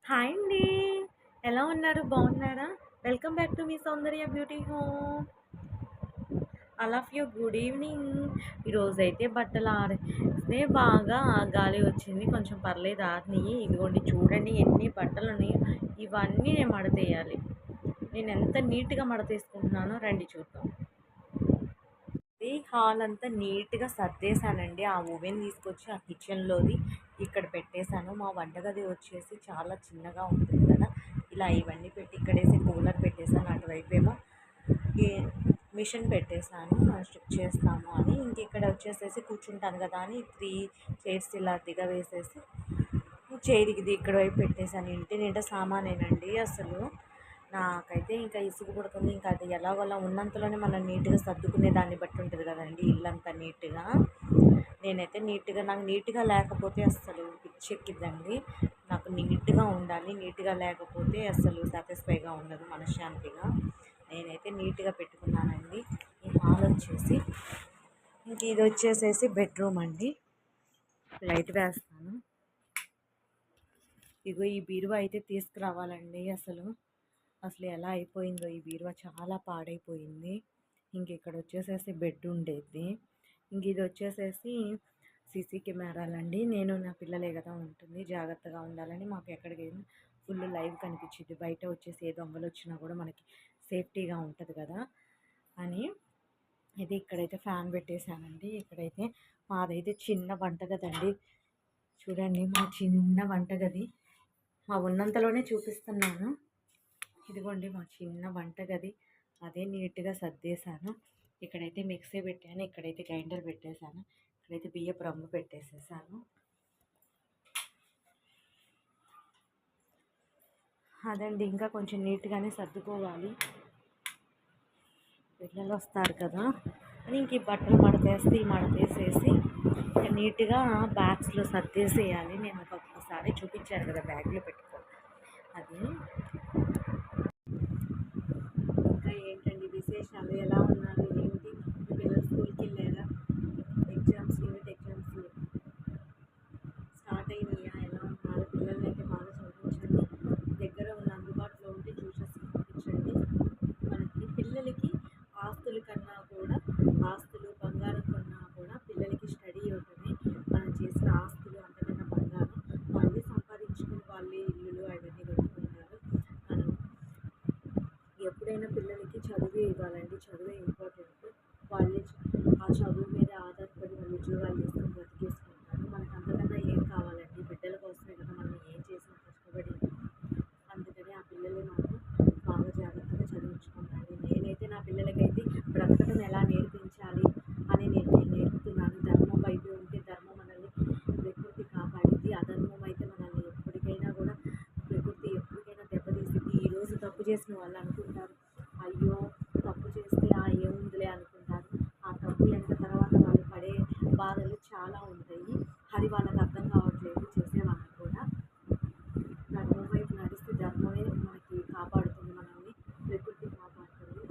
Hi అండి. ఎలా ఉన్నారు? బాగున్నారా? Welcome back to me Soundarya beauty home. All of you good evening. ఈరోజైతే బట్టలు ఆరేస్తే బాగా గాలి వచ్చింది. కొంచెం పర్లేదు ఆరినియి. ఇదిగోండి చూడండి ఎన్ని బట్టలు ఉన్నాయో. ఇవన్నీ నేను మడతేయాలి. నేను ఎంత నీట్‌గా మడతేసుకుంటున్నానో రండి చూద్దాం. హాల్ అంతా నీట్‌గా సర్దేశానండి. ఆ ఓవెన్ తీసుకొచ్చి ఆ కిచెన్‌లోది ఇక్కడ పెట్టేశాను. మా వంటగది వచ్చేసి చాలా చిన్నగా ఉంటుంది కదా! ఇలా ఇవన్నీ పెట్టి ఇక్కడేసి కూలర్ పెట్టేశాను. అటువైపేమో ఈ మిషన్ పెట్టేశాను. స్టిచ్ చేస్తాము అని. ఇంక ఇక్కడ వచ్చేసేసి కూర్చుంటాను కదా అని 3 చైర్స్ ఇలా దిగవేసేసి చైర్ ఇది ఇక్కడ వైపు పెట్టేశాను. ఇంటి నిండా సామానేనండి అసలు. నాకైతే ఇంకా ఇసుగు పుడుతుంది. ఇంకా అది ఎలాగోలా ఉన్నంతలోనే మనం నీట్‌గా సర్దుకునే దాన్ని బట్టి ఉంటుంది కదండీ ఇల్లంతా నీట్‌గా. నేనైతే నాకు నీట్‌గా లేకపోతే అస్సలు పిచ్చెక్కిద్దండి. నాకు నీట్‌గా ఉండాలి. నీట్‌గా లేకపోతే అస్సలు సాటిస్ఫైగా ఉండదు మనశ్శాంతిగా. నేనైతే నీట్‌గా పెట్టుకున్నానండి. ఈ హాల్ వచ్చేసి ఇంక ఇది వచ్చేసేసి బెడ్రూమ్ అండి. లైట్ వేస్తాను. ఇగో ఈ బీరువా అయితే తీసుకురావాలండి అసలు ఎలా అయిపోయిందో ఈ బీరువా చాలా పాడైపోయింది. ఇంక ఇక్కడ వచ్చేసేసి బెడ్ ఉండేది. ఇంక ఇది వచ్చేసేసి సీసీ కెమెరాలండి. నేను నా పిల్లలే కదా ఉంటుంది. జాగ్రత్తగా ఉండాలని మాకు ఎక్కడికైనా ఫుల్ లైవ్ కనిపించింది. బయట వచ్చేసి ఏ దొంగలు వచ్చినా కూడా మనకి సేఫ్టీగా ఉంటుంది కదా అని ఇది ఇక్కడైతే ఫ్యాన్ పెట్టేశానండి. ఇక్కడైతే మాదైతే చిన్న వంటగది అండి. చూడండి మా చిన్న వంటగది. మా ఉన్నంతలోనే చూపిస్తున్నాను. ఇదిగోండి మా చిన్న వంటగది. అదే నీట్‌గా సర్దేశాను. ఇక్కడైతే మిక్సీ పెట్టాను. ఇక్కడైతే గ్రైండర్ పెట్టేశాను. ఇక్కడైతే బియ్యపు రంబు పెట్టేసేసాను. అదండి ఇంకా కొంచెం నీట్‌గానే సర్దుకోవాలి. పిల్లలు వస్తారు కదా అని ఇంక ఈ బట్టలు మడతేస్తే ఈ మడతేసేసి నీట్‌గా బ్యాగ్స్‌లో సర్దేసేయాలి. నేను ఒక్కొక్కసారి చూపించాను కదా బ్యాగ్‌లో పెట్టుకో అది. ఇంకా ఏంటండి విశేషాలు? ఎలా ఉన్నారు? ఏంటి? మీ పిల్లలు స్కూల్‌కి వెళ్ళారా? యూనిట్ ఎగ్జామ్స్ స్టార్ట్ అయినాయా? ఎలా ఉన్నారు? పిల్లల్ని అయితే బాగా చదివించండి. దగ్గర ఉన్న అందుబాటులో ఉంటే ట్యూషన్స్‌కి పంపించండి. మనకి పిల్లలకి ఆస్తుల కన్నా కూడా బంగారం కన్నా కూడా పిల్లలకి స్టడీ ఉంటుంది. మనం చేసిన ఆస్తులు అంతకన్నా బంగారం. వాళ్ళే సంపాదించుకుని వాళ్ళే ఇల్లులు అవన్నీ కట్టుకుంటారు. మనం ఎప్పుడైనా పిల్లలకి చదువే ఇవ్వాలండి. చదువే ఇంపార్టెంట్. వాళ్ళే ఆ చదువు మీద ఆధారపడి వాళ్ళు ఉద్యోగాలు చేసుకొని బ్రతికేసుకుంటారు. మనకు అంతకన్నా ఏం కావాలండి? బిడ్డల కోసమే కదా మనం ఏం చేసినా కష్టపడేది. అందుకని ఆ పిల్లల్ని మాత్రం బాగా జాగ్రత్తగా చదివించుకుంటాను. నేనైతే నా పిల్లలకైతే బ్రతకడం ఎలా నేర్పించాలి అని నేను నేర్పుతున్నాను. ధర్మం వైపు ఉంటే ధర్మం మనల్ని ప్రకృతి కాపాడిద్ది. అధర్మం అయితే మనల్ని ఎప్పటికైనా కూడా ప్రకృతి ఎప్పటికైనా దెబ్బతీసిద్ది. ఈరోజు తప్పు చేసిన వాళ్ళు అనుకుంటారు, అయ్యో తప్పు చేస్తే ఏముందిలే అనుకుంటారు. ఆ తప్పు వెనక తర్వాత వాళ్ళు పడే బాధలు చాలా ఉంటాయి. అది వాళ్ళకి అర్థం కావట్లేదు చేసేవాళ్ళకి కూడా. ధర్మం వైపు నడిస్తే ధర్మమే మనకి కాపాడుతుంది మనల్ని. ప్రకృతి కాపాడుతుంది.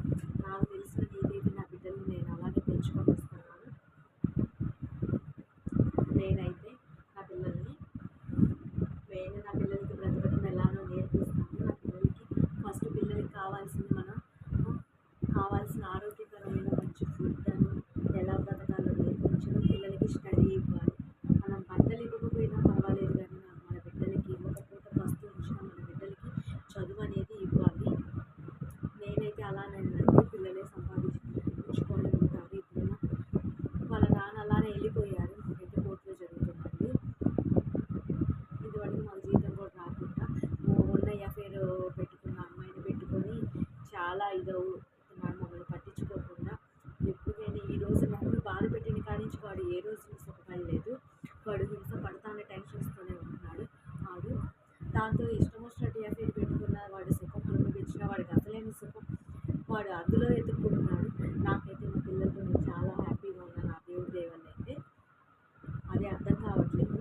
నాకు తెలిసిన నీతైతే నా బిడ్డల్ని నేను అలాగే పెంచుకొని వస్తున్నాను. నేనైతే నా పిల్లల్ని నా పిల్లలకి బ్రతకడం ఎలానో నేర్పిస్తాను. నా పిల్లలకి ఫస్ట్ పిల్లలకి కావాల్సిన ఆరోగ్యకరమైన మంచి ఫుడ్ అని ఎలా బ్రతకాలో నేర్పించడం, పిల్లలకి స్టడీ ఇవ్వాలి. మనం బట్టలు ఇవ్వకపోయినా పర్వాలేదు కానీ మన బిడ్డలకి ఒక పూట వస్తూ ఉంచిన మన బిడ్డలకి చదువు అనేది ఇవ్వాలి. నేనైతే అలానేనండి. పిల్లలే సంపాదించుకొని ఉంటారు. ఇప్పుడైనా వాళ్ళ నాన్న అలానే వెళ్ళిపోయారు. మాకైతే కోర్టులో జరుగుతుందండి. ఇదివరకు మాకు జీతం కూడా రాకుండా ఉన్న అఫైర్ పెట్టుకున్న అమ్మాయిని పెట్టుకొని చాలా ఇదవుతున్నాడు మమ్మల్ని పట్టించుకోకుండా. ఎప్పుడైనా ఈ రోజు నన్ను బాధ పెట్టిన కాడి నుంచి వాడు ఏ రోజు సుఖపడలేదు. వాడు హింస పడతానే టెన్షన్స్తోనే ఉంటున్నాడు. వాడు దాంతో ఇష్టం వచ్చినట్టు అఫైర్ పెట్టుకున్న వాడు సుఖం అనుభవించిన వాడికి అసలైన సుఖం వాడు అందులో ఎదుర్కొంటున్నాడు. నాకైతే మా పిల్లలతో నేను చాలా హ్యాపీగా ఉన్నాను. ఆ దేవుడి దయ వల్ల అయితే అది అర్థం కావట్లేదు.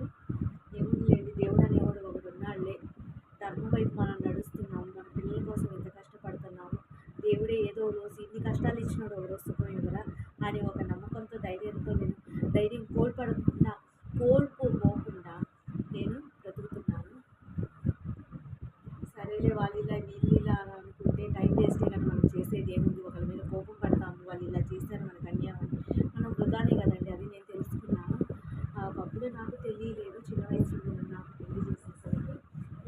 ఏముందిలేండి, దేవుడు అనేవాడు ఒకడు ఉన్నాడులే. ధర్మం వైపు మనం నడుస్తున్నాము. మన పిల్లల కోసం ఎంత కష్టపడుతున్నాము. దేవుడే ఏదో రోజు ఇన్ని కష్టాలు ఇచ్చినాడు ఒక రోజు సుఖం ఇవ్వరా అని ఒక నమ్మకంతో ధైర్యంతో నేను ధైర్యం కోల్పోకుండా నేను బ్రతుకుతున్నాను. సరేలే వాళ్ళు ఇలా వీళ్ళు ఇలా అని అనుకుంటే టైం వేస్టే కానీ మనం చేసేది ఏముంది, ఒకరి మీద కోపం పడతాము, వాళ్ళు ఇలా చేశారు మనకు అన్యాయం అని. మనం వృధానే కదండి. అది నేను తెలుసుకున్నాను. ఒకప్పుడు నాకు తెలియలేదు, చిన్న వయసులో నాకు పెళ్లి చేసేసరికి.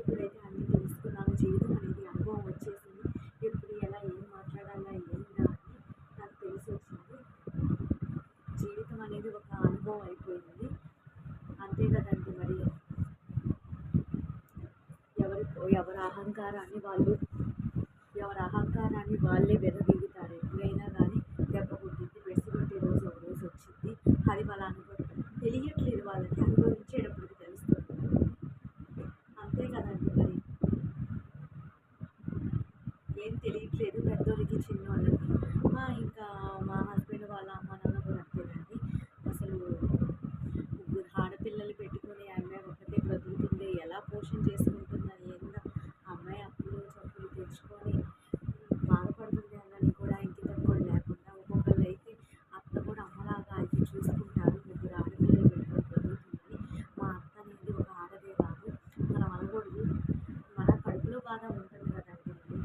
ఇప్పుడైతే అన్నీ తెలుసుకున్నాను. జీవితం అనేది అనుభవం వచ్చేసింది. ఎప్పుడు ఎలా ఏం మాట్లాడాలా ఏందా అని నాకు తెలిసి వచ్చింది. జీవితం అనేది ఒక అనుభవం అయిపోయింది. అంతే కదండి మరి. ఎవరి ఎవరి అహంకారాన్ని వాళ్ళు ఎవరి అహంకారాన్ని వాళ్ళే విర్రవీగుతారు. ఎప్పుడైనా కానీ దెబ్బ కొట్టింది, బెడిసి కొట్టే రోజు ఒక రోజు వచ్చింది. అది వాళ్ళ అనుభవం తెలియట్లేదు, వాళ్ళకి అనుభవించేటప్పటికి తెలుస్తుంది. అంతే కదండి మరి. ఏం తెలియట్లేదు పెద్దోళ్ళకి చిన్నోళ్ళకి. ఇంకా మా హస్బెండ్ వాళ్ళ అమ్మ నాన్న కూడా అంతేనండి. అసలు ముగ్గురు ఆడపిల్లలు పెట్టుకొని ఆ అమ్మాయి ఒక్కతే బ్రతుకుతుంది, ఎలా పోషణ చేసుకుంటుందా ఏందో. ఆ అమ్మాయి అప్పులు చప్పులు తెచ్చుకొని బాధపడుతుంది అన్నది కూడా ఇంకితం కూడా లేకుండా. ఒక్కొక్కళ్ళు అయితే అత్త కూడా అమ్మలాగా అయితే చూసుకుంటారు. ముగ్గురు ఆడపిల్లలు పెట్టుకొని బ్రతుకుతుందని. మా అత్త అనేది ఒక ఆడదే కాదు, మనం అనకూడదు. మన కడుపులో బాధ ఉంటుంది కదండి మరి.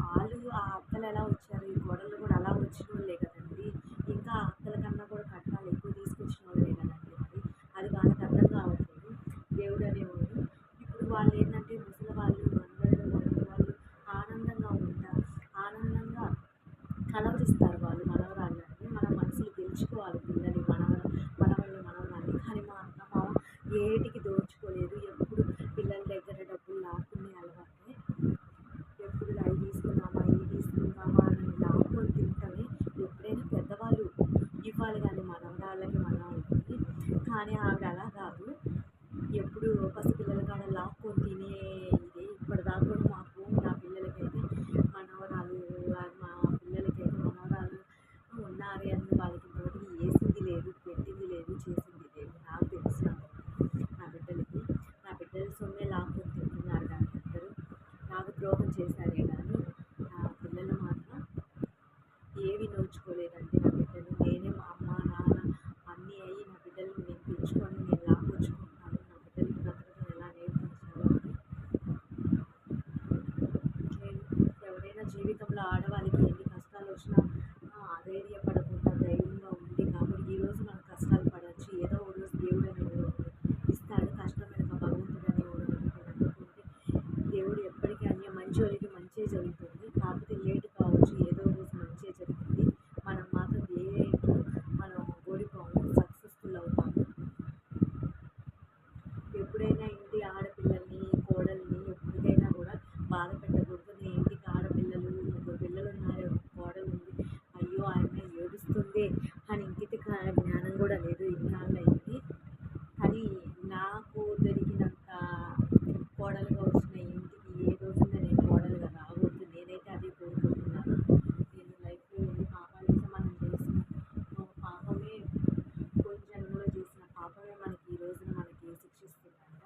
వాళ్ళు ఆ అత్తలు ఎలా వచ్చారు, ఈ కోడళ్ళు కూడా అలా వచ్చిన వాళ్ళే కదండి. ఇంకా ఆ అత్తల కన్నా కూడా కట్నాలు ఎక్కువ తీసుకొచ్చిన వాళ్ళే కదండి మరి. అది వాళ్ళకి అర్థం కావట్లేదు. దేవుడు అనేవాడు ఇప్పుడు వాళ్ళు ఏంటంటే ముసలి వాళ్ళు అందరూ వాళ్ళు ఆనందంగా ఉంటారు, ఆనందంగా కలవరిస్తారు వాళ్ళు మనవరాళ్ళని. మన మనసులు గెలుచుకోవాలి పిల్లని, మనవల్ని మనవరాల్ని. కానీ మా అత్త మామ ఏటికి దోచుకోలేదు. ఎప్పుడు పిల్లల దగ్గర డబ్బులు లాక్కునే అలవాటే. ఎప్పుడు అవి తీసుకుందామా ఇవి తీసుకుందామా అని లాక్కొని తింటమే. ఎప్పుడైనా పెద్దవాళ్ళు ఇవ్వాలి కానీ మనవరాళ్ళకి మనవాళ్ళకి. కానీ ఆవిడ అలా కాదు, ఎప్పుడు పసిపిల్లల కాడ లాక్కొని తినే ఇదే. ఇప్పటిదాకా కూడా మాకు నా పిల్లలకైతే మనవరాలు, మా పిల్లలకైతే మనవరాలు ఉన్నారు అని వాళ్ళకి నోటికి వేసింది లేదు, పెట్టింది లేదు, చేసింది లేదు. నాకు తెలిసినంత నా బిడ్డలకి, నా బిడ్డల సొమ్మే లాక్కొని తింటున్నారు కానీ అందరూ నాకు ద్రోహం చేశారే కానీ నా పిల్లలు మాత్రం ఏవి నోచుకోలేదండి. నా బిడ్డలు నేనే మా అమ్మ నాన్న అన్నీ అయ్యి నా బిడ్డలు నేను పెంచుకొని నేను లాక్కొచ్చుకుంటున్నాను. నా బిడ్డలకి బ్రతకడం ఎలా నేర్పించాలో అని. నేను ఎవరైనా జీవితంలో ఆడవాళ్ళకి ఎన్ని కష్టాలు వచ్చినా అధైర్యపడకుండా ధైర్యంగా ఉంది కాబట్టి ఈరోజు మనం కష్టాలు పడవచ్చు. ఏదో ఒక రోజు దేవుడు అనేవాడు ఇస్తాడు. కష్టం వెనుక భగవంతుడు అనేవాడు అనుకుంటే దేవుడు ఎప్పటికీ అన్ని మంచోళ్ళకి మంచే జరుగుతుంది. కాకపోతే లేట్ కావచ్చు, ఏదో రోజు మంచే జరుగుతుంది. మనం మాత్రం దేంట్లో మనం ఓడిపోము, సక్సెస్ఫుల్ అవుతాము. ఎప్పుడైనా ఇంటి ఆడపిల్లల్ని కోడల్ని ఎప్పటికైనా కూడా బాధ పెట్టకూడదు. నేను ఇంటికి ఆడపిల్లలు ముగ్గురు పిల్లలు ఉన్నారు, కోడలు ఉంది, అయ్యో ఆ అమ్మాయి ఏడుస్తుంది అని ఇంకిత జ్ఞానం కూడా లేదు ఇన్నాళ్ళు అయింది. కానీ నాకు దొరికినంత కోడలుగా వచ్చిన ఇంటికి ఏ రోజున నేను కోడలుగా రాకూడదు. నేనైతే అదే కోరుకుంటున్నాను. నేను లైఫ్లో ఎన్ని పాపాలు చేసినా మనం చేసిన పాపమే, కొన్ని జన్మలో చేసిన పాపమే మనకి ఈ రోజున మనకి శిక్షిస్తుందంట.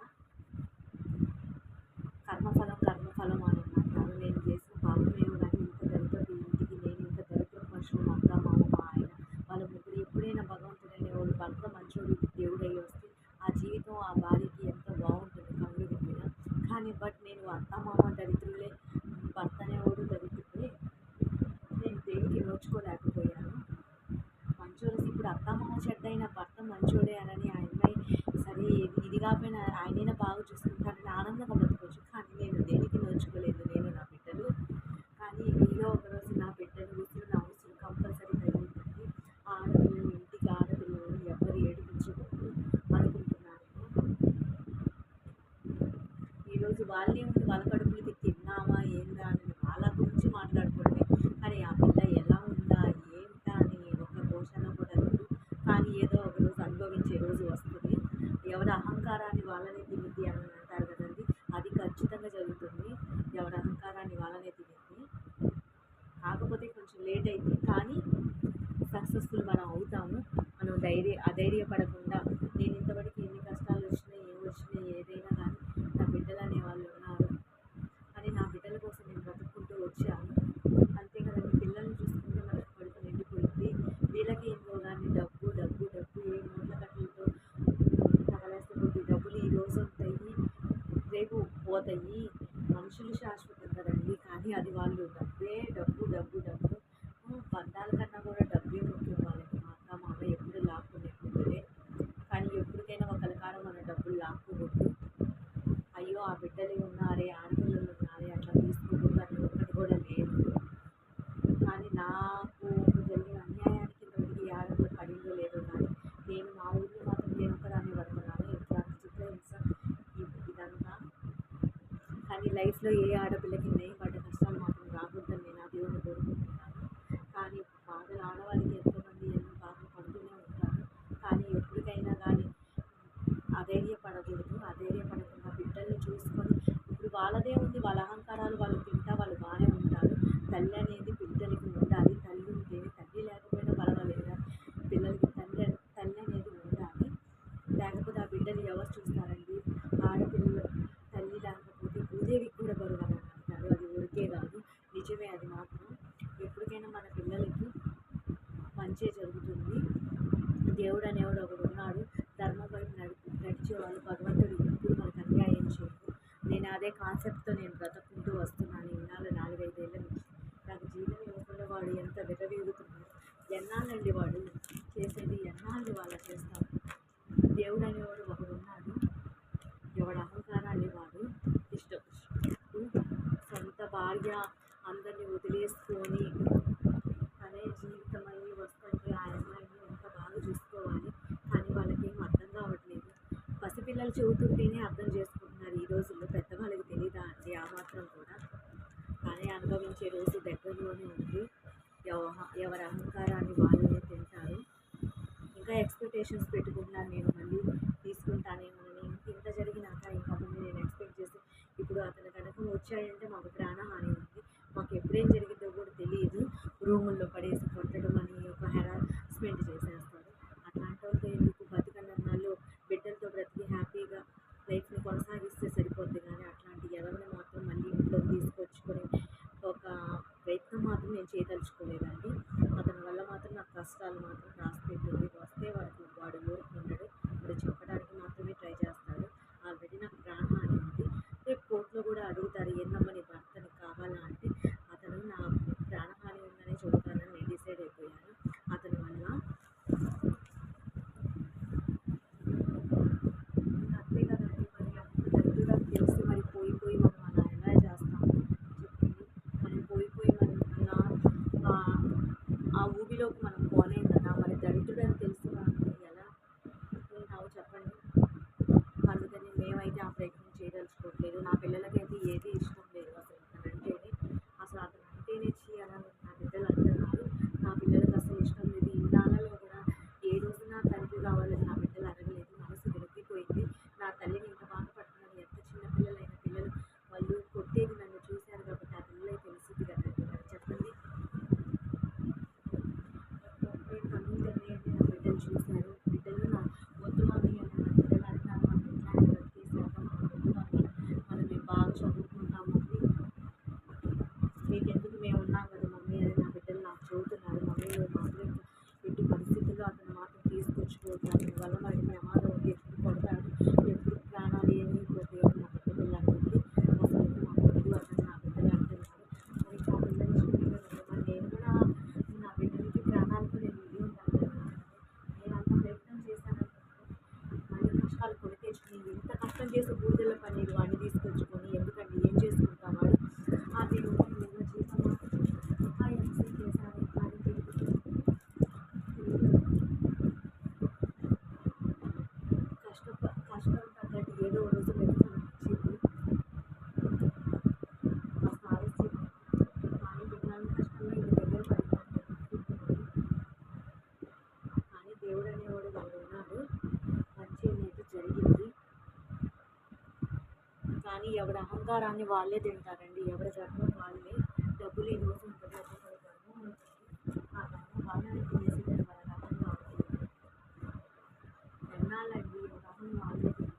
కర్మఫలం అని అంటారు. నేను చేసిన పాపమేమో కానీ ఇంత దరిద్రపు ఇంటికి నేను ఇంత దరిద్రపు మనుషులు మా అత్త మామ మా ఆయన వాళ్ళ ముగ్గురు ఎప్పుడైనా భగవంతుడు అనేవాడు భర్త మంచోడు దేవుడయ్యి వస్తే ఆ జీవితం ఆ భార్యకి ఎంతో బాగుంటుంది కళ్ళు విప్పిన. కానీ నేను అత్త మామ దరిద్రులే, భర్త అనేవాడు దరిద్రులే, నేను దేనికి నోచుకోలేకపోయాను. మంచోడు ఇప్పుడు అత్త మామ చెడ్డైన భర్త మంచోడే అనని ఆ అమ్మాయి సరే ఇది కాకపోయినా ఆయనైనా బాగా చూసుకుంటానని ఆనందంగా బ్రతకొచ్చు. కానీ నేను దేనికి నోచుకోలేదు, నేను నా బిడ్డలు. కానీ ఏదో ఒకరోజు నా బిడ్డలు ఉసురు నా ఉసురు కంపల్సరీ తగిలిందండి. ఆడపిల్లలు ఇంటికి ఆడపిల్లలు ఎవరు ఏడిపించకూడదు అనుకుంటున్నాను. ఈరోజు వాళ్ళే ఉండి వాళ్ళ కడుపులకి తిన్నామా ఏందా అని వాళ్ళ గురించి మాట్లాడుకోవడమే. కానీ ఆ పిల్ల ఎలా ఉందా ఏంటా అని ఒక పోషణ కూడా లేదు. కానీ ఏదో ఒక రోజు అనుభవించే రోజు వస్తుంది. ఎవరి అహంకారాన్ని వాళ్ళనే తినిద్ది అని అంటారు కదండి, అది ఖచ్చితంగా జరుగుతుంది. ఎవరి అహంకారాన్ని వాళ్ళనే తినిద్ది. కాకపోతే కొంచెం లేట్ అయింది కానీ సక్సెస్ఫుల్ మనం అవుతాము. మనం అధైర్యపడకుండా నేను ఇంతవరకు ఎన్ని కష్టాలు వచ్చినా ఏం వచ్చినా ఏదైనా కానీ నా బిడ్డలు అనే వాళ్ళు ఉన్నారు అని నా బిడ్డల కోసం నేను బ్రతుక్కుంటూ వచ్చాను. అంతే కదండి. పిల్లల్ని చూసుకుంటే మనకు కడుపు నిండిపోయింది. వీళ్ళకి ఏంటో కానీ డబ్బు డబ్బు డబ్బు ఏ మూట్ల కట్టలతో తగలేస్తే కొద్ది డబ్బులు ఈరోజు ఉంటాయి, రేపు పోతాయి. మనుషులు శాశ్వతం కదండి. కానీ అది వాళ్ళు డబ్బే డబ్బు, డబ్బు, డబ్బు. బంధాల కన్నా కూడా డబ్బే ముఖ్యం వాళ్ళకి. మా అత్త, మామ ఎప్పుడు లాక్కునే కుదురే. కానీ ఎప్పటికైనా ఒకళ్ళ కాడ మన డబ్బులు లాక్కోకూడదు. అయ్యో! ఆ బిడ్డలు ఉన్నారే, ఆడపిల్లలు ఉన్నారే అట్లా తీసుకోకూడదు అని ఒక్కటి కూడా లేదు. కానీ నాకు జరిగిన అన్యాయానికి ఇంతవరకు ఈ ఆడపిల్ల పడిందో లేదో కానీ నేను మా ఊరిలో మాత్రం నేను ఒక్కదాన్నే పడుతున్నాను. ఇట్లాంటి చిత్రహింస ఇదంతా. కానీ లైఫ్‌లో ఏ ఆడపిల్లకి నేను పడ్డ కష్టాలు మాత్రం రాకూడదని నేను ఆ దేవుడిని కోరుకుంటున్నాను. కానీ బాధలు ఆడవాళ్ళకి ఎంతోమంది ఎన్నో బాధలు పడుతూనే ఉంటారు. కానీ ఎప్పటికైనా కానీ అధైర్యపడకూడదు. అధైర్యపడకుండా బిడ్డల్ని చూసుకొని ఇప్పుడు వాళ్ళదే ఉంది. వాళ్ళ అహంకారాలు వాళ్ళు తింటా వాళ్ళు బాగానే ఉంటారు. తల్లి అనేది బిడ్డలకి ఉండాలి. తల్లి ఉంటేనే, తల్లి లేకపోయినా పర్వాలేదు కానీ పిల్లలకి తల్లి అనేది ఉండాలి. లేకపోతే ఆ బిడ్డలు ఎవరు చూస్తారండి? ఆడపిల్లలు తల్లి లేకపోతే భూదేవికి కూడా బరువని అంటారు. అది ఊరికే కాదు, నిజమే అది మాత్రం. ఎప్పటికైనా మన పిల్లలకి మంచే జరుగుతుంది. దేవుడు అనేవాడు ఒకడు ఉన్నాడు. ధర్మం వైపు నడిచేవాళ్ళు భగవంతుడు ఎప్పుడు మనకు అన్యాయం చేయడు. నేను అదే కాన్సెప్ట్తో నేను బ్రతుకుంటూ వస్తున్నాను ఇన్నాళ్ళు 4, 5 ఏళ్ళ నుంచి. నాకు జీవం ఇవ్వకుండా వాడు ఎంత విర్రవీగుతున్నాడు. ఎన్నాళ్ళండి వాడు చేసేది? ఎన్నాళ్ళు వాళ్ళు చేస్తారు? దేవుడు అనేవాడు ఒకడు ఉన్నాడు. ఎవడు అహంకారాన్ని వాడు ఇష్టం సొంత భార్య అందరినీ వదిలేసుకొని తనే జీవితమై వస్తుంటే ఆ అమ్మాయిని ఎంత బాగా చూసుకోవాలి. కానీ వాళ్ళకేం అర్థం కావట్లేదు. పసిపిల్లలు చెబుతుంటేనే అర్థం చేసుకుంటున్నారు ఈ రోజుల్లో. పెద్దవాళ్ళకి తెలీదా అండి ఆ మాత్రం కూడా? కానీ అనుభవించే రోజు దగ్గరలోనే ఉంది. ఎవరి అహంకారాన్ని వాళ్ళనే తింటారు. ఇంకా ఎక్స్పెక్టేషన్స్ పెట్టుకుంటున్నాను నేను మళ్ళీ తీసుకుంటానేమోనని. ఇంత జరిగినాక ఇంకా అతన్ని నేను ఎక్స్పెక్ట్ చేసి ఇప్పుడు అతను కనుక వచ్చాడంటే మాకు ప్రాణహాని ఉంది. మాకు ఎప్పుడేం జరిగిందో కూడా తెలియదు. రూముల్లో పడేసి కొట్టడం అని ఒక హెరాస్మెంట్ చేసేస్తారు. అట్లాంటి వాళ్ళతో ఎందుకు? బతికన్నన్నాళ్ళు బిడ్డలతో బ్రతికి హ్యాపీగా లైఫ్ని కొనసాగిస్తే సరిపోద్ది. కానీ అట్లాంటి ఎదవని మాత్రం మళ్ళీ ఇంట్లోకి తీసుకొచ్చుకొని ఒక ప్రయత్నం మాత్రం నేను చేయదలుచుకోలేదండి. అతని వల్ల మాత్రం నాకు కష్టాలు మాత్రం రాసి పెట్టింది. వస్తే వాడు ఊరుకుంటాడు. వాడు చెప్పడానికి మాత్రమే ట్రై చేస్తాడు. ఆల్రెడీ నాకు ప్రాణహాని ఉంది. రేపు కోర్టులో కూడా అడుగుతారు ఏందమ్మా నీ భర్తని కావాలా అంటే అతను నా ప్రాణహాని ఉందని చెబుతానని నేను డిసైడ్ అయిపోయాను. అతని వల్ల అంతే కదండి. మరి అంత దరిద్రుగా తెలిసి మరి పోయి మనం అలా ఎలా చేస్తాము చెప్పండి? మనం పోయి మనం ఆ ఊబిలోకి మనం పోలేం కదా. మరి దరిద్రుడని తెలిసి మనం ఎలా ఉంటావు చెప్పండి? అందుకని మేమైతే ఆ ప్రయత్నం చేయదలుచుకోవట్లేదు. నా పిల్లలకైతే ఏది ఇష్టం లేదు అసలు అతనంటేనే. అసలు అతనంటేనే చేయాలని నా బిడ్డలు అంటున్నారు. నా పిల్లలకి అసలు ఇష్టం లేదు. ఇన్నాళ్ళలో కూడా ఏ రోజున తండ్రి కావాలని నా బిడ్డలు అడగలేదు. మనసు విరిగిపోయింది. నా తల్లిని ఇంత బాధపడుతున్నాను. ఎంత చిన్న పిల్లలైన పిల్లలు వాళ్ళు కొట్టేది నన్ను చూశారు కాబట్టి ఆ పిల్లలకి తెలిసింది కదండి. మరి చెప్పండి. నేను కన్నులు తెరియండి నా బిడ్డలు చూశారు. బిడ్డలు నా వద్దు మమ్మీ అని నా బిడ్డలు అంటున్నారు. మనం ఎట్లాంటి బ్రతికేసాక మనం వద్దు మమ్మీ మనం మేము బాగా చదువుకుంటాం మమ్మీ మీకెందుకు మేము ఉన్నాం కదా మమ్మీ అని నా బిడ్డలు నాకు చెబుతున్నారు. మమ్మీ నువ్వు మాత్రం ఎట్టి పరిస్థితుల్లో అతను మాత్రం తీసుకొచ్చుకోవద్దు. అతని వల్ల వాడి ప్రమాదం ఉంది. ఎప్పుడు కొడతాడు, ఎప్పుడు ప్రాణాలు ఏమైపోతాయో అని నా పెద్ద పిల్ల అంటుంది. అసలు మాకు వద్దు అని నా బిడ్డలు అంటున్నారు. మరి నా పిల్లలు చిన్నగా మరి నేను కూడా నా బిడ్డలకి ప్రాణాలతో నేను ఇది ఉంటాను. నేను అంత ప్రయత్నం చేశాను మళ్ళీ కష్టాలు కొని తెచ్చుకుని ఇంత కష్టం చేసి బూడిదల పన్నీరు వాడిని తీసుకొచ్చుకొని ఎందుకండి ఏం చేసుకుంటాం వాడు? నేను నిన్న జీవితంలో ఎంసీ చేశాను. కానీ కష్టం తగ్గట్టు ఏదో రోజు వెతుకుని ఆ సారస్యం కానీ విజ్ఞానం కష్టంలో ఇంటి దగ్గర పడిపోతుంది. కానీ దేవుడు అనేవాడు వాడు ఉన్నాడు. మంచి అనేది జరిగింది. కానీ ఎవరి అహంకారాన్ని వాళ్ళే తింటారండి. ఎవరి గర్వం వాళ్ళే. డబ్బులు ఈ రోజు ఉంటుంది, ఒక్కొక్కరి గర్వం ఉంటుంది. ఆ గర్వం వాళ్ళని తినేసేది వాళ్ళకి అర్థం కావట్లేదు. ఎన్నాళ్ళండి ఒక అహం వాళ్ళే తింటారు.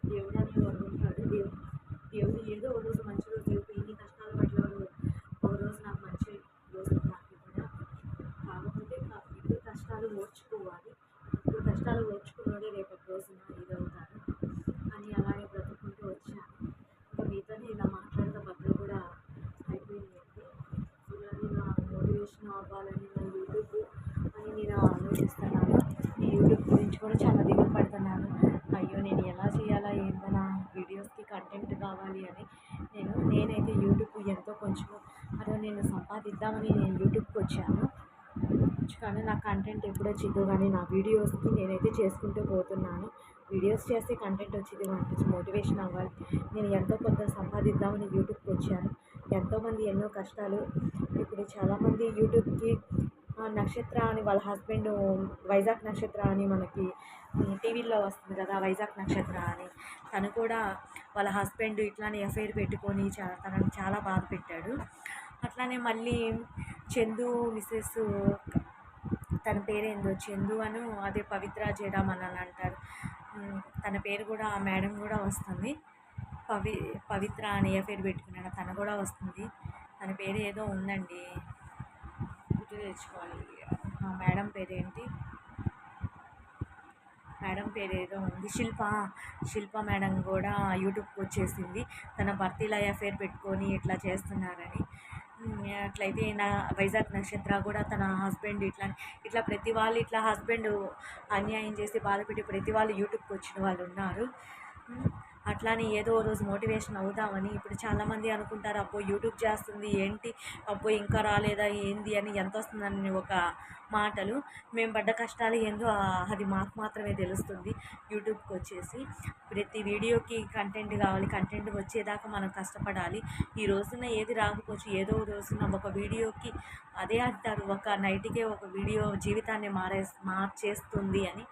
దేవుడు అనేవాడు ఉంటాడు. దేవుడు ఏదో ఒక రోజు మంచి రోజు చెప్పి ఇన్ని కష్టాలు పడ్డవాడు ఒక రోజు నాకు మంచి రోజు నాకు కూడా. కాకపోతే ఇప్పుడు కష్టాలు ఓర్చుకోవాలి. ఇప్పుడు కష్టాలు ఓర్చుకున్నాడే రేపటి రోజున ఇదవుతారు అని అలాగే బ్రతుకుంటూ వచ్చాను. ఆలోచిస్తున్నాను. ఈ యూట్యూబ్ గురించి కూడా చాలా దిగులు పడుతున్నాను. అయ్యో! నేను ఎలా చేయాలా ఏంటో నా వీడియోస్‌కి కంటెంట్ కావాలి అని. నేనైతే యూట్యూబ్ ఎంతో కొంచెం నేను సంపాదిద్దామని నేను యూట్యూబ్‌కొచ్చాను. కానీ నా కంటెంట్ ఎప్పుడొచ్చిద్దో కానీ నా వీడియోస్‌కి నేనైతే చేసుకుంటూ పోతున్నాను. వీడియోస్ చేస్తే కంటెంట్ వచ్చిద్ది, మనకి మోటివేషన్ అవ్వాలి. నేను ఎంతో కొంత సంపాదిద్దామని యూట్యూబ్‌కొచ్చాను. ఎంతోమంది ఎన్నో కష్టాలు. ఇప్పుడు చాలామంది యూట్యూబ్‌కి నక్షత్ర అని వాళ్ళ హస్బెండ్, వైజాగ్ నక్షత్ర అని మనకి టీవీలో వస్తుంది కదా, వైజాగ్ నక్షత్ర అని. తను కూడా వాళ్ళ హస్బెండ్ ఇట్లానే ఎఫ్ఐఆర్ పెట్టుకొని తనని చాలా బాధ పెట్టాడు. అట్లానే మళ్ళీ చందు మిసెస్, తన పేరేందో చందు అను, అదే పవిత్ర జయరామన్ అని అంటారు. తన పేరు కూడా ఆ మేడం కూడా వస్తుంది. పవిత్ర అని ఎఫ్ఐఆర్ పెట్టుకున్నాడు, తను కూడా వస్తుంది. తన పేరు ఏదో ఉందండి, గుర్తు తెచ్చుకోవాలి. మేడం పేరేంటి, మేడం పేరు ఏదో ఉంది, శిల్ప మేడం కూడా యూట్యూబ్కి వచ్చేసింది. తన భర్త ఇలా ఎఫ్ఐఆర్ పెట్టుకొని ఇట్లా చేస్తున్నారని. అట్లయితే నా వైజాగ్ నక్షత్ర కూడా తన హస్బెండ్ ఇట్లా ప్రతి వాళ్ళు ఇట్లా హస్బెండ్ అన్యాయం చేసి బాధపెట్టి ప్రతి వాళ్ళు యూట్యూబ్కి వచ్చిన వాళ్ళు ఉన్నారు. అట్లానే ఏదో రోజు మోటివేషన్ అవుదామని. ఇప్పుడు చాలామంది అనుకుంటారు, అబ్బో యూట్యూబ్ చేస్తుంది ఏంటి, అబ్బో ఇంకా రాలేదా ఏంది అని, ఎంత వస్తుందని ఒక మాటలు. మేము పడ్డ కష్టాలు ఏందో అది మాకు మాత్రమే తెలుస్తుంది. యూట్యూబ్కి వచ్చేసి ప్రతి వీడియోకి కంటెంట్ కావాలి, కంటెంట్ వచ్చేదాకా మనం కష్టపడాలి. ఈ రోజున ఏది రాకపోవచ్చు, ఏదో రోజున ఒక వీడియోకి అదే అంటారు, ఒక నైట్కే ఒక వీడియో జీవితాన్ని మార్చేస్తుంది అని.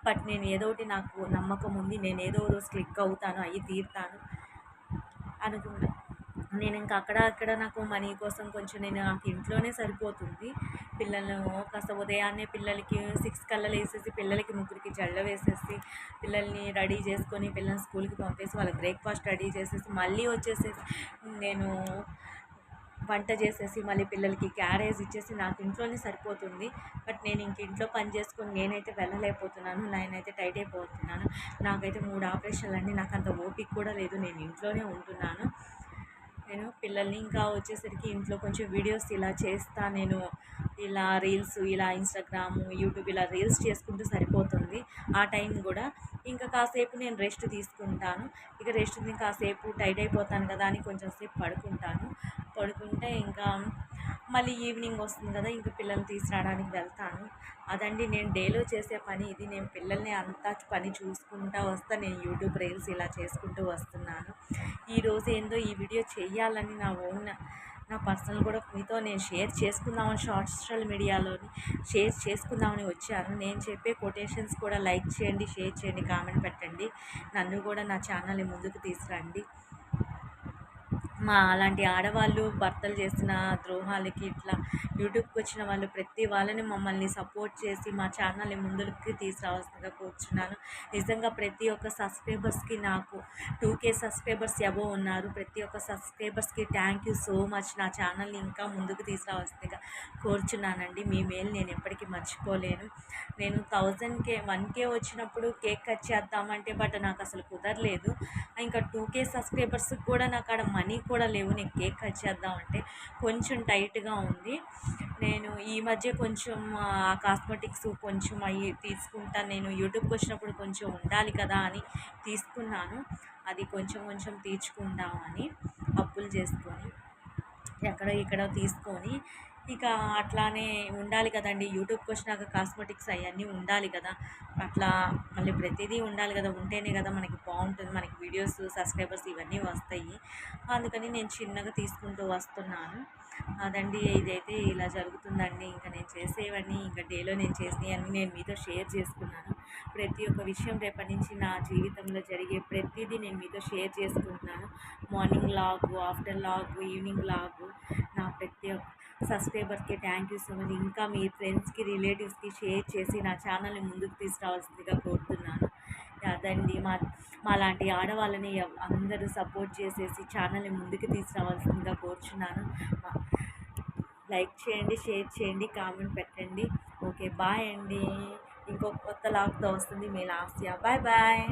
బట్ నేను ఏదోటి నాకు నమ్మకం ఉంది, నేను ఏదో రోజు క్లిక్ అవుతాను, అయ్యి తీరుతాను అనుకుంటా. నేను ఇంకా అక్కడ నాకు మనీ కోసం కొంచెం నాకు ఇంట్లోనే సరిపోతుంది. పిల్లలను కాస్త ఉదయాన్నే పిల్లలకి 6 కల్లా లేసేసి పిల్లలకి ముగ్గురికి జడ వేసేసి పిల్లల్ని రెడీ చేసుకొని పిల్లల్ని స్కూల్కి పంపేసి వాళ్ళకి బ్రేక్ఫాస్ట్ రెడీ చేసేసి మళ్ళీ వచ్చేసేసి నేను వంట చేసేసి మళ్ళీ పిల్లలకి క్యారేజ్ ఇచ్చేసి నాకు ఇంట్లోనే సరిపోతుంది. బట్ నేను ఇంక ఇంట్లో పని చేసుకొని నేనైతే వెళ్ళలేకపోతున్నాను, నేనైతే టైట్ అయిపోతున్నాను. నాకైతే 3 ఆపరేషన్లు అండి, నాకు అంత ఓపిక కూడా లేదు. నేను ఇంట్లోనే ఉంటున్నాను. నేను పిల్లల్ని ఇంకా వచ్చేసరికి ఇంట్లో కొంచెం వీడియోస్ ఇలా చేస్తా, నేను ఇలా రీల్స్, ఇలా ఇన్స్టాగ్రాము, యూట్యూబ్ ఇలా రీల్స్ చేసుకుంటూ సరిపోతుంది. ఆ టైం కూడా ఇంకా కాసేపు నేను రెస్ట్ తీసుకుంటాను. ఇక రెస్ట్ కాసేపు టైట్ అయిపోతాను కదా అని కొంచెం సేపు పడుకుంటే ఇంకా మళ్ళీ ఈవినింగ్ వస్తుంది కదా, ఇంకా పిల్లల్ని తీసుకురావడానికి వెళ్తాను. అదండి నేను డేలో చేసే పని ఇది. నేను పిల్లల్ని అంతా పని చూసుకుంటూ నేను యూట్యూబ్ రీల్స్ ఇలా చేసుకుంటూ వస్తున్నాను. ఈరోజు ఏందో ఈ వీడియో చేయాలని నా పర్సనల్ కూడా మీతో నేను షేర్ చేసుకుందామని సోషల్ మీడియాలోని షేర్ చేసుకుందామని వచ్చాను. నేను చెప్పే కొటేషన్స్ కూడా లైక్ చేయండి, షేర్ చేయండి, కామెంట్ పెట్టండి. నన్ను కూడా నా ఛానల్ని ముందుకు తీసుకురండి. అలాంటి ఆడవాళ్ళు భర్తలు చేసిన ద్రోహాలకి ఇట్లా యూట్యూబ్కి వచ్చిన వాళ్ళు ప్రతి వాళ్ళని మమ్మల్ని సపోర్ట్ చేసి మా ఛానల్ని ముందుకి తీసుకురావాల్సిందిగా కూర్చున్నాను. నిజంగా ప్రతి ఒక్క సబ్స్క్రైబర్స్కి, నాకు 2K సబ్స్క్రైబర్స్ అబోవ్ ఉన్నారు. ప్రతి ఒక్క సబ్స్క్రైబర్స్కి థ్యాంక్ యూ సో మచ్. నా ఛానల్ని ఇంకా ముందుకు తీసుకురావాల్సిందిగా కోరుచున్నానండి. మీ మేలు నేను ఎప్పటికీ మర్చిపోలేను. నేను 1K వచ్చినప్పుడు కేక్ కట్ చేద్దామంటే బట్ నాకు అసలు కుదరలేదు. ఇంకా 2K సబ్స్క్రైబర్స్కి కూడా నాకు ఆడ మనీ కూడా లేవు. నేను కేక్ కట్ చేద్దామంటే కొంచెం టైట్గా ఉంది. నేను ఈ మధ్య కొంచెం కాస్మెటిక్స్ కొంచెం అవి తీసుకుంటాను. నేను యూట్యూబ్కి వచ్చినప్పుడు కొంచెం ఉండాలి కదా అని తీసుకున్నాను. అది కొంచెం తీర్చుకుందామని అప్పులు చేసుకొని ఇక్కడ తీసుకొని ఇక అట్లానే ఉండాలి కదండి. యూట్యూబ్కి వచ్చినాక కాస్మెటిక్స్ అవన్నీ ఉండాలి కదా, అట్లా మళ్ళీ ప్రతిదీ ఉండాలి కదా, ఉంటేనే కదా మనకి బాగుంటుంది, మనకి వీడియోస్ సబ్స్క్రైబర్స్ ఇవన్నీ వస్తాయి. అందుకని నేను చిన్నగా తీసుకుంటూ వస్తున్నాను. అదండి, ఇదైతే ఇలా జరుగుతుందండి. ఇంకా నేను చేసేవన్నీ ఇంకా డేలో నేను చేసినవన్నీ నేను మీతో షేర్ చేసుకున్నాను. ప్రతి ఒక్క విషయం రేపటి నుంచి నా జీవితంలో జరిగే ప్రతిదీ నేను మీతో షేర్ చేసుకుంటున్నాను. మార్నింగ్ లాగు, ఆఫ్టర్ లాగు, ఈవినింగ్ లాగు. నా ప్రతి ఒక్క సబ్స్క్రైబర్స్కి థ్యాంక్ యూ సో మచ్. ఇంకా మీ ఫ్రెండ్స్కి, రిలేటివ్స్కి షేర్ చేసి నా ఛానల్ని ముందుకు తీసుకురావాల్సిందిగా కోరుతున్నాను. అదండి, మాలాంటి ఆడవాళ్ళని అందరూ సపోర్ట్ చేసేసి ఛానల్ని ముందుకు తీసుకురావాల్సిందిగా కోరుచున్నాను. లైక్ చేయండి, షేర్ చేయండి, కామెంట్ పెట్టండి. ఓకే, బాయ్ అండి. ఇంకో కొత్త లాగ్తో వస్తుంది మీ లాస్య. Bye bye.